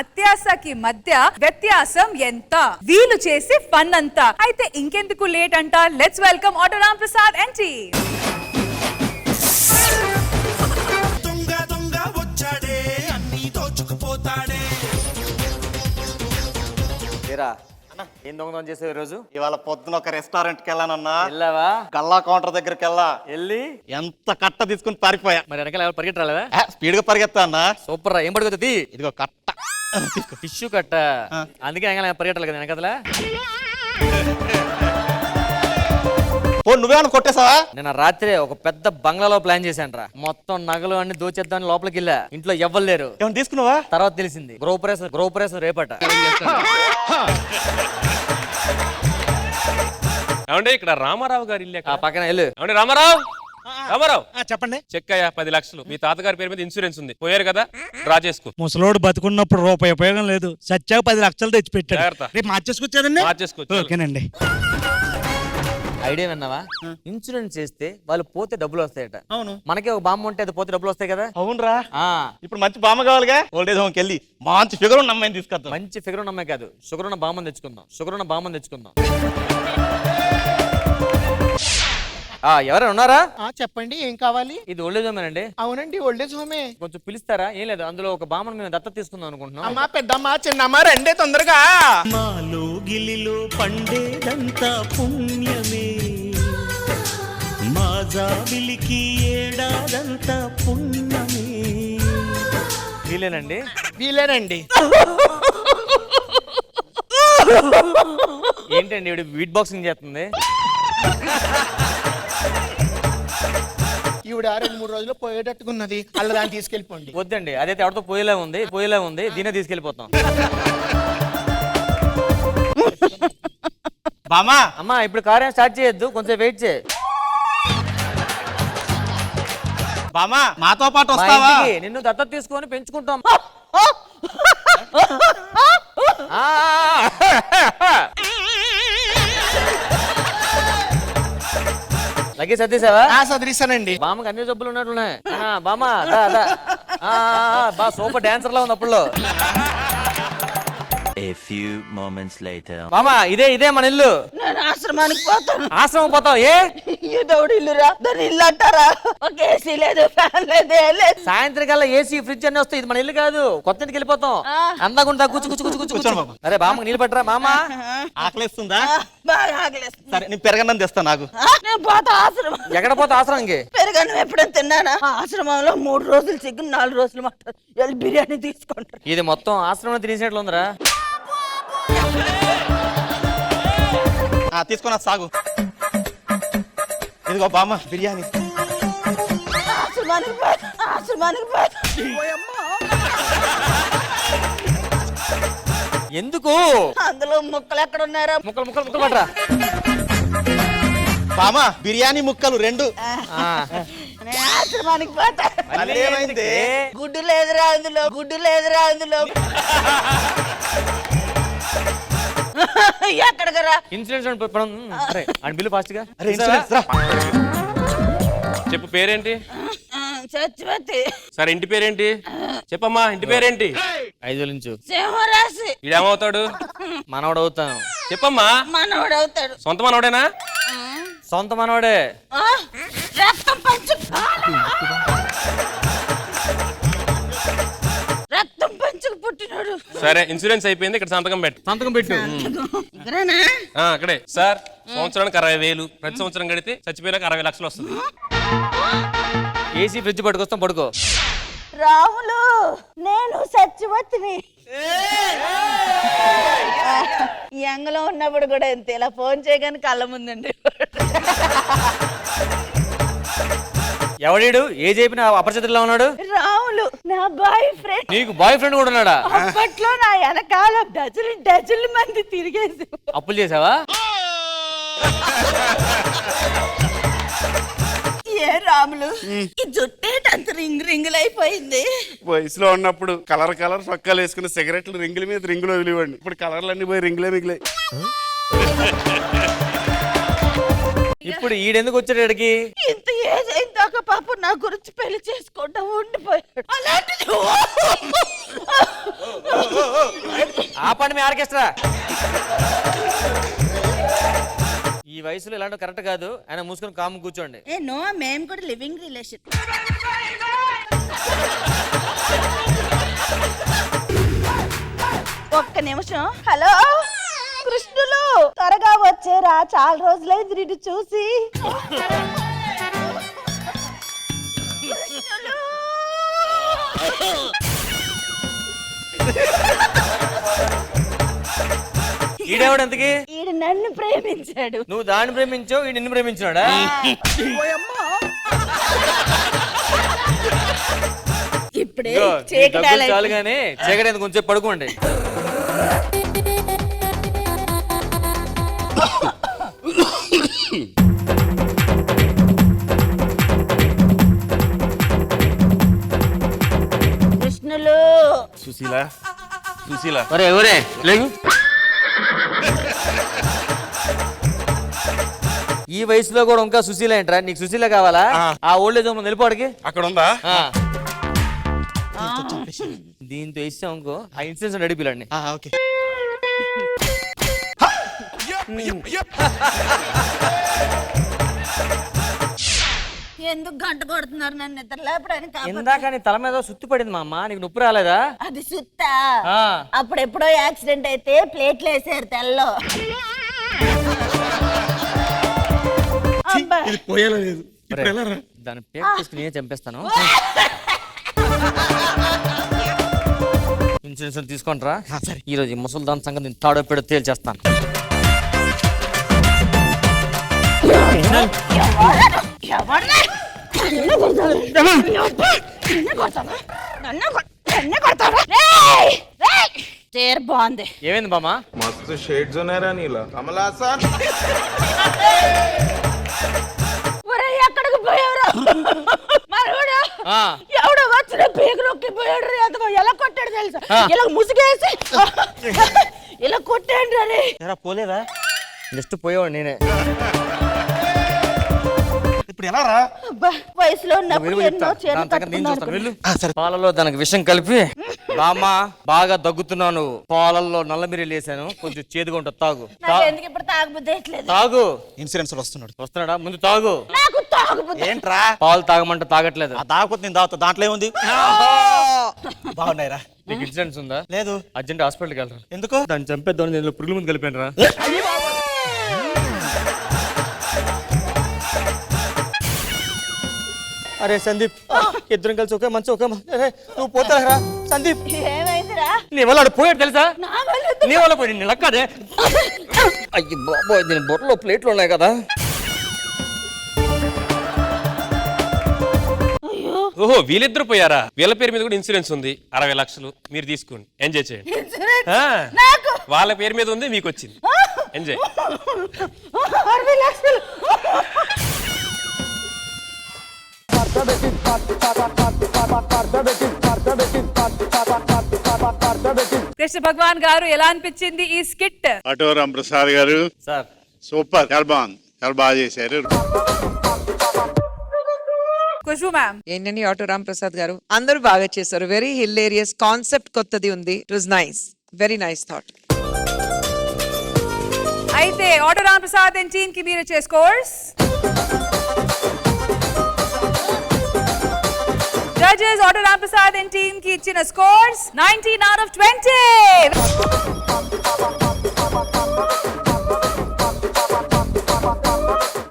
అత్యాశకి మధ్య వ్యత్యాసం ఎంత? వీలు చేసే ఫన్ అంతా. అయితే ఇంకెందుకు లేట్ అంట, let's welcome auto Ram Prasad and team. ఏం దొంగతనం చేసావు ఈ రోజు? ఇవాళ పొద్దున ఒక రెస్టారెంట్ కి వెళ్ళానన్నా. వెళ్ళావా? గల్లా కౌంటర్ దగ్గరికి వెళ్ళి ఎంత కట్ట తీసుకుని పారిపోయా. మరి వెనకాల పరిగెట్టరాలేదా? స్పీడ్ గా పరిగెత్తా అన్నా. సూపర్ రా. ఏం పడుతుంది? ఇదిగో కట్ట టిష్యూ కట్ట. అందుకే వెనకాల పరిగెట్టాలి కదా వెనకదలా. నువ్వేమన్నా కొట్టేసావా? నేను రాత్రి ఒక పెద్ద బంగ్లాలో ప్లాన్ చేశాను రా. మొత్తం నగలు అన్ని దోచేద్దామని లోపలికి వెళ్ళా. ఇంట్లో ఎవ్వరు లేరు. ఏమన్నా తీసుకున్నావా? తర్వాత తెలిసింది గృహప్రవేశం రేపట. ఏమంటే ఇక్కడ రామారావు గారి ఇల్లు పక్కన వెళ్ళు. ఏమంటే రామారావు చెప్పండి. చెక్ అయ్యా 10 లక్షలు. మీ తాతగారి పేరు మీద ఇన్సూరెన్స్ ఉంది, పోయారు కదా, డ్రా చేసుకో. ముసలోడు బతుకున్నప్పుడు రూపాయి ఉపయోగం లేదు, సచ్చాక 10 లక్షలు తెచ్చి పెట్టాడు. జాగ్రత్త. రేపు మార్చేసుకొచ్చాదండి. మార్చేసుకోవచ్చు. ఓకేనండి. ఐడియా విన్నావా? ఇన్సూరెన్స్ చేస్తే వాళ్ళు పోతే డబ్బులు వస్తాయట. అవును. మనకే ఒక బామ్మ ఉంటే అది పోతే డబ్బులు వస్తాయి కదా. అవునరా. ఇప్పుడు మంచి బామ్మ కావాలిగా. ఓల్డేజ్ హోమ్కి వెళ్ళి మంచి ఫిగర్ ఉన్న అమ్మాయిని తీసుకొద్దాం. మంచి ఫిగర్ ఉన్న అమ్మాయి కాదు, షుగర్ ఉన్న బామ్మని తెచ్చుకుందాం. ఎవరైనా ఉన్నారా? చెప్పండి, ఏం కావాలి? ఇది ఓల్డేజ్ హోమ్ అండి. అవునండి, ఓల్డేజ్ హోమే. కొంచెం పిలుస్తారా? ఏం లేదు, అందులో ఒక బామ్మను మేము దత్తత తీసుకుందాం అనుకుంటున్నాం. అమ్మా, పెద్దమ్మా, చిన్నమ్మా, రండి తొందరగా. మాలో గిలిలో పండేదంతా పుణ్యమే, మా జాబిలికి ఏడాదంతా పుణ్యమే. వీలేనండి? వీలేనండి. ఏంటండి ఇవి బీట్ బాక్సింగ్ చేస్తుంది? ఈవిడ 2-3 రోజులు పోయేటట్టుకున్నది. అల్ల దాన్ని తీసుకెళ్ళిపోండి. వద్దండి, అదైతే ఎవరితో పోయేలా ఉంది. దీనే తీసుకెళ్ళిపోతాం. బామా అమ్మా, ఇప్పుడు కార్యం స్టార్ట్ చేయొద్దు, కొంచెం వెయిట్ చేయి. బామా మాతో పాటు మా వస్తావా? ఇంటికి నిన్ను దత్తత తీసుకొని పెంచుకుంటాం. లగే సర్దేశావా? సదరిస్తానండి. బామ్మకి అన్ని జబ్బులు ఉన్నట్లున్నాయి. బామ్మ బా సూపర్ డాన్సర్ లా ఉంది అప్పుడులో. A few moments later. బామ్మ ఇదే మన ఇల్లు. నేను ఆశ్రమానికి పోతాను. ఆశ్రమం పోతావు? ఏ దౌడు ఇల్లురా, దాని ఇల్లు అంటారా? ఒక ఏసీ లేదు, ఫ్యాన్ లేదు, ఏం లేదు. సాయంత్రం కల్లా ఏసీ ఫ్రిడ్జ్ అన్ని వస్తాయి. ఇది మన ఇల్లు కాదు, కొత్త ఇంటికి వెళ్ళిపోతాం. అందాకుండా కూర్చు. అరే బామ్మకి నీళ్ళు పట్టరా. బామ్మ ఆకలిస్తుందా? బాగా ఆకలిస్తుంది. సరే నేను పెరగన్నం తెస్తా. నాకు నేను పోతా ఆశ్రమం. ఎక్కడ పోతా ఆశ్రమంకి? పెరుగన్నం ఎప్పుడైనా తిన్నానా? ఆశ్రమంలో 3 రోజులు చికెన్, 4 రోజులు మటన్, వెళ్ళి బిర్యానీ తీసుకుంటారు. ఇది మొత్తం ఆశ్రమంలో తినేసినట్లు ఉందిరా. తీసుకున్నా సాగు. ఇదిగో బామ్మ బిర్యానీ. ఆశ్రమానికి పోతా. ఎందుకు? అందులో ముక్కలు ఎక్కడ ఉన్నారా? ముక్కలు పట్టరా. బామ్మ బిర్యానీ ముక్కలు 2. నేను ఆశ్రమానికి పోతా. ఏమైంది? గుడ్డు లేదురా అందులో. ఎక్కడికి రా? ఇన్సూరెన్స్ బిల్లు ఫాస్ట్ గా. చెప్పు, పేరేంటి? చచ్చిపోతే. సరే, ఇంటి పేరేంటి? చెప్పమ్మా, ఇంటి పేరేంటి? 5 నుంచి సింహరాశి. ఇడేమవుతాడు? మనవడు అవుతాను. చెప్పమ్మా. మనవడు అవుతాడు. సొంత మనవడేనా? సొంత మనవడే. రక్తం పంచుకు పుట్టినాడు. సరే, ఇన్సూరెన్స్ అయిపోయింది. ఇక్కడ సంతకం పెట్టు. అక్కడే. సార్, సంవత్సరానికి 60,000. ప్రతి సంవత్సరం కడితే చచ్చిపోయినాక 60 లక్షలు వస్తుంది. ఏసీ ఫ్రిడ్జ్ పట్టుకొస్తాం, పడుకో. రాములు, నేను సచ్చిపోతుని. యంగలో ఉన్నప్పుడు కూడా అంతే, ఇలా ఫోన్ చేయగానే కళ్ళ ముందండి. ఎవడీడు? ఏ చెప్పిన అపరిచితుల్లో ఉన్నాడు? రాములు, నా బాయ్ ఫ్రెండ్. నీకు బాయ్ ఫ్రెండ్ కూడా ఉన్నాడా? అప్పట్లో నా వెనకాల డజన్ల మంది తిరిగేసి. అప్పులు చేసావా? ఏ రాములు, ఈ జుట్టేటంత రింగులు అయిపోయింది. వయసులో ఉన్నప్పుడు కలర్ సొక్కాలు వేసుకున్న సిగరెట్లు రింగుల మీద రింగులు వదిలేవాడిని. ఇప్పుడు కలర్లు అన్ని పోయి రింగులే మిగిలాయి. ఇప్పుడు ఈడెందుకు వచ్చాడు ఇక్కడికి? ఇంత ఏజ్ అయిన దాకా పాప నా గురించి పెళ్లి చేసుకుంటా ఉండిపోయాడు. అలాంటిది ఆపండి మీ ఆర్కెస్ట్రా. ఈ వయసులో ఇలాంటి కరెక్ట్ కాదు. ఆయన మూసుకొని కాము కూర్చోండి. ఏ నో, మేము కూడా లివింగ్ రిలేషన్. ఒక్క నిమిషం. హలో కృష్ణులు, త్వరగా వచ్చేరా, చాలా రోజులైంది నిన్ను చూసి. కృష్ణులు. ఈడేవాడు ఎంతకి? ఈడు నన్ను ప్రేమించాడు. నువ్వు దాన్ని ప్రేమించావు, ఈ నిన్ను ప్రేమించాడా? ఇప్పుడే ఇదిగో, నీ డబ్బులు చాలు గానీ చీకటి కొంచెం పడుకోండి. కృష్ణులు. సుశీల ఒరే ఒరే లేవు. ఈ వయసులో కూడా ఇంకా సుశీల ఏంట్రా? నీకు సుశీల కావాలా? ఆ ఓల్డ్ ఏజ్ హోమ్ నిలిపోడికి అక్కడ ఉందా? దీంతో ఇస్తాం ఇంకో ఆ ఇన్సూరెన్స్ నడిపిలండి. ఓకే. ఎందుకు గంట కొడుతున్నారు నన్ను నిద్ర లేపడానికి? ఇందాక నీ తల మీద సుత్తి పడింది మా అమ్మ, నీకు నొప్పి రాలేదా? అది సుత్తా. ఆ. అప్పుడు ఎప్పుడో యాక్సిడెంట్ అయితే ప్లేట్లు వేసారు తెల్లో. అబ్బా. ఇది పోయేలా లేదు. ఒరే, దాన్ని పేక్ తీసుకుని నేనే చంపేస్తాను. ఇన్సూరెన్స్ తీసుకుంటారా? ఈ రోజు ముసలి దాని సంగతి నేను తాడో పెడో తేల్చేస్తాను. చీర బాగుంది. ఏమైంది బామ్మ? మస్తు షేడ్స్ ఉన్నారా నీలో కమలాసన్. ఎక్కడికి పోయావురా? మనోడు ఎవడో వచ్చిన పీకు నొక్కి పోయాడు. ఎలా కొట్టాడు తెలుసా? ఇలా ముసుగేసి ఇలా కొట్టాడు రే. పోలేదా? జస్ట్ పోయేవాడు నేనే. ఇప్పుడు ఎలా రా? వయసులో ఉన్నప్పుడు ఎన్నో చీరలు వెళ్ళు. పాలలో దానికి విషం కలిపి బామ్మ బాగా దగ్గుతున్నాను, పాలల్లో నల్లమిరి లేసాను, కొంచెం చేదుగా ఉంటుంది, తాగు. ఎందుకు ఇప్పుడు తాగబుద్ధి తాగు. ఇన్సూరెన్స్ వస్తున్నాడు. వస్తున్నాడా? ముందు తాగు. నాకు తాగబుద్ధి. ఏంట్రా? పాలు తాగమంటే తాగట్లేదు. తాగకపోతే నేను తాగుతా. దాంట్లో ఏముంది? బాగున్నాయిరా. నీకు ఇన్సూరెన్స్ ఉందా? లేదు. అర్జెంట్ హాస్పిటల్కి వెళ్ళరా. ఎందుకు? దాన్ని చంపేద్దామని నేను పురుగుల ముందు కలిపాను రా. అరే సందీప్, ఇద్దరం కలిసి ఒకే మంచి ఒకే నువ్వు పోతారా సందీప్? ఏమైందిరా? నీ వల్ల ఆడు పోయాడు తెలుసా? నా వల్ల నీ వల్ల పోయి నేను లక్కదే. అయ్యి బాబోయ్, దీని బొట్టలో ప్లేట్లు ఉన్నాయి కదా. ఓహో, వీళ్ళిద్దరు పోయారా? వీళ్ళ పేరు మీద కూడా ఇన్సూరెన్స్ ఉంది, 60 లక్షలు. మీరు తీసుకోండి, ఎంజాయ్ చేయండి. నాకు వాళ్ళ పేరు మీద ఉంది, మీకు వచ్చింది, ఎంజాయ్. 60 లక్షలు. కృష్ణ భగవాన్ గారు ఎలా అనిపించింది ఈ స్కిట్? ఆటో రాంప్రసాద్ గారు సార్ సూపర్, చాలా బాగుంది, చాలా బాగా చేశారు. ఖుష్బూ మ్యామ్. ఏంటండి ఆటో రామ్ ప్రసాద్ గారు, అందరూ బాగా చేశారు. వెరీ హిలేరియస్ కాన్సెప్ట్, కొత్తది ఉంది. It was nice, very nice thought. అయితే auto Ram Prasad and team కి మీరు ఇచ్చే scores. Judges auto Ram Prasad and team కి ఇచ్చిన స్కోర్స్ 19 out of 20.